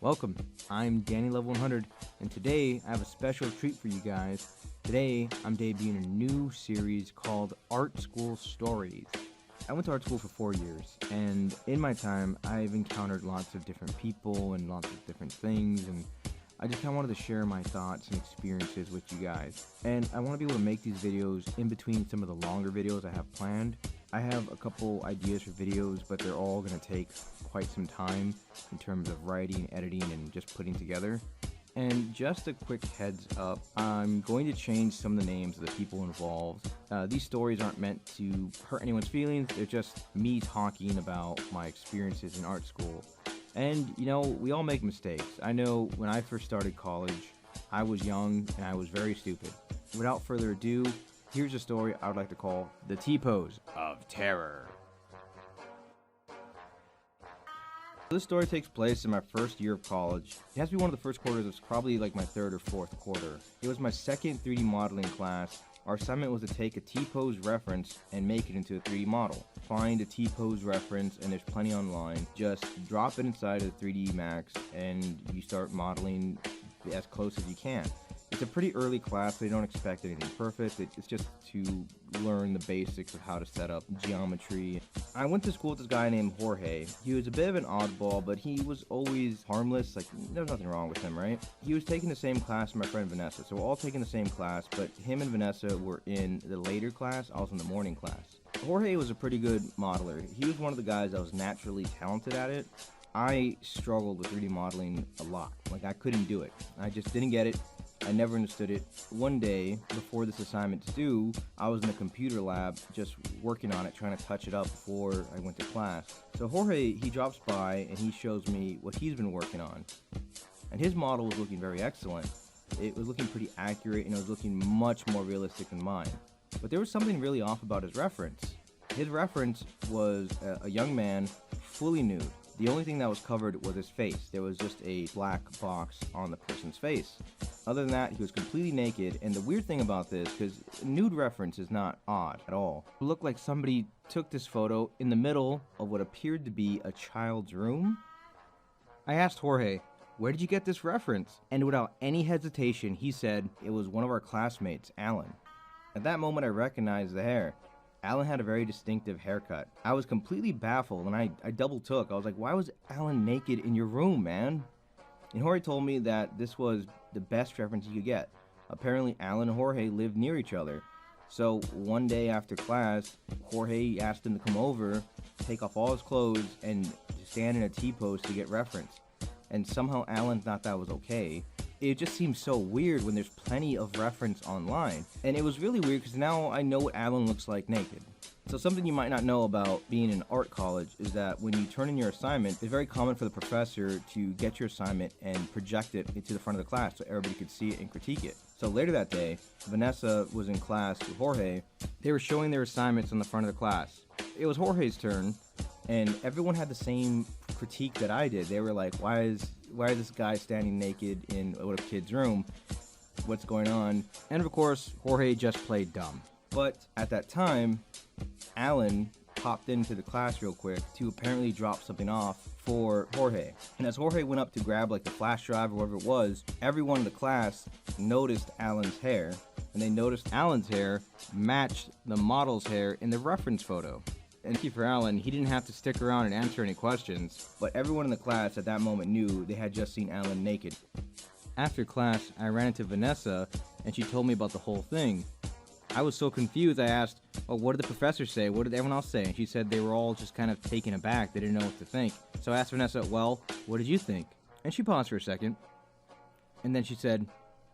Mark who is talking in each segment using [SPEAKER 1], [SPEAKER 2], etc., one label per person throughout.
[SPEAKER 1] Welcome, I'm Danny Level 100, and today I have a special treat for you guys. Today, I'm debuting a new series called Art School Stories. I went to art school for 4 years, and in my time, I've encountered lots of different people and lots of different things, and I just kind of wanted to share my thoughts and experiences with you guys. And I want to be able to make these videos in between some of the longer videos I have planned. I have a couple ideas for videos, but they're all going to take quite some time in terms of writing, editing, and just putting together. And just a quick heads up, I'm going to change some of the names of the people involved. These stories aren't meant to hurt anyone's feelings, they're just me talking about my experiences in art school. And, you know, we all make mistakes. I know when I first started college, I was young and I was very stupid. Without further ado, here's a story I would like to call The T-Pose of Terror. This story takes place in my first year of college. It has to be one of the first quarters. It's probably like my third or fourth quarter. It was my second 3D modeling class. Our assignment was to take a T-pose reference and make it into a 3D model. Find a T-pose reference, and there's plenty online. Just drop it inside of 3D Max and you start modeling as close as you can. It's a pretty early class, so they don't expect anything perfect. It's just to learn the basics of how to set up geometry. I went to school with this guy named Jorge. He was a bit of an oddball, but he was always harmless. Like, there's nothing wrong with him, right? He was taking the same class as my friend Vanessa, so we're all taking the same class, but him and Vanessa were in the later class. I was in the morning class. Jorge was a pretty good modeler. He was one of the guys that was naturally talented at it. I struggled with 3D modeling a lot. Like, I couldn't do it. I just didn't get it. I never understood it. One day, before this assignment's due, I was in the computer lab just working on it, trying to touch it up before I went to class. So Jorge, he drops by and he shows me what he's been working on. And his model was looking very excellent. It was looking pretty accurate and it was looking much more realistic than mine. But there was something really off about his reference. His reference was a young man, fully nude. The only thing that was covered was his face. There was just a black box on the person's face. Other than that, he was completely naked, and the weird thing about this, because nude reference is not odd at all, it looked like somebody took this photo in the middle of what appeared to be a child's room. I asked Jorge, "Where did you get this reference?" And without any hesitation, he said it was one of our classmates, Alan. At that moment, I recognized the hair. Alan had a very distinctive haircut. I was completely baffled, and I double took. I was like, why was Alan naked in your room, man? And Jorge told me that this was the best reference he could get. Apparently, Alan and Jorge lived near each other. So one day after class, Jorge asked him to come over, take off all his clothes, and stand in a T-pose to get reference. And somehow Alan thought that was okay. It just seems so weird when there's plenty of reference online. And it was really weird because now I know what Alan looks like naked. So something you might not know about being in art college is that when you turn in your assignment, it's very common for the professor to get your assignment and project it into the front of the class so everybody could see it and critique it. So later that day, Vanessa was in class with Jorge. They were showing their assignments on the front of the class. It was Jorge's turn, and everyone had the same critique that I did. They were like, why is this guy standing naked in a kid's room? What's going on? And of course, Jorge just played dumb. But at that time, Alan popped into the class real quick to apparently drop something off for Jorge. And as Jorge went up to grab like the flash drive or whatever it was, everyone in the class noticed Alan's hair, and they noticed Alan's hair matched the model's hair in the reference photo. And lucky for Alan, he didn't have to stick around and answer any questions, but everyone in the class at that moment knew they had just seen Alan naked. After class, I ran into Vanessa, and she told me about the whole thing. I was so confused, I asked, well, what did the professor say? What did everyone else say? And she said they were all just kind of taken aback. They didn't know what to think. So I asked Vanessa, well, what did you think? And she paused for a second. And then she said,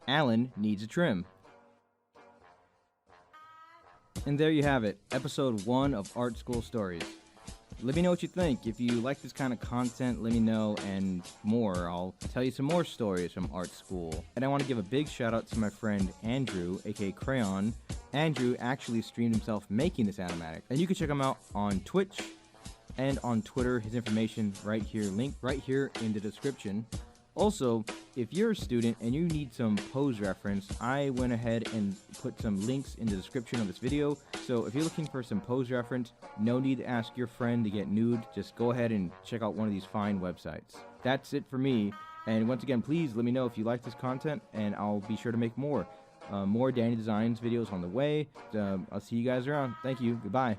[SPEAKER 1] Alan needs a trim. And there you have it, episode 1 of Art School Stories. Let me know what you think. If you like this kind of content, let me know, and more. I'll tell you some more stories from art school. And I want to give a big shout out to my friend Andrew, aka Crayyon. Andrew actually streamed himself making this animatic. And you can check him out on Twitch and on Twitter. His information right here, linked right here in the description. Also, if you're a student and you need some pose reference, I went ahead and put some links in the description of this video. So if you're looking for some pose reference, no need to ask your friend to get nude. Just go ahead and check out one of these fine websites. That's it for me. And once again, please let me know if you like this content, and I'll be sure to make more. More Danny Designs videos on the way. I'll see you guys around. Thank you. Goodbye.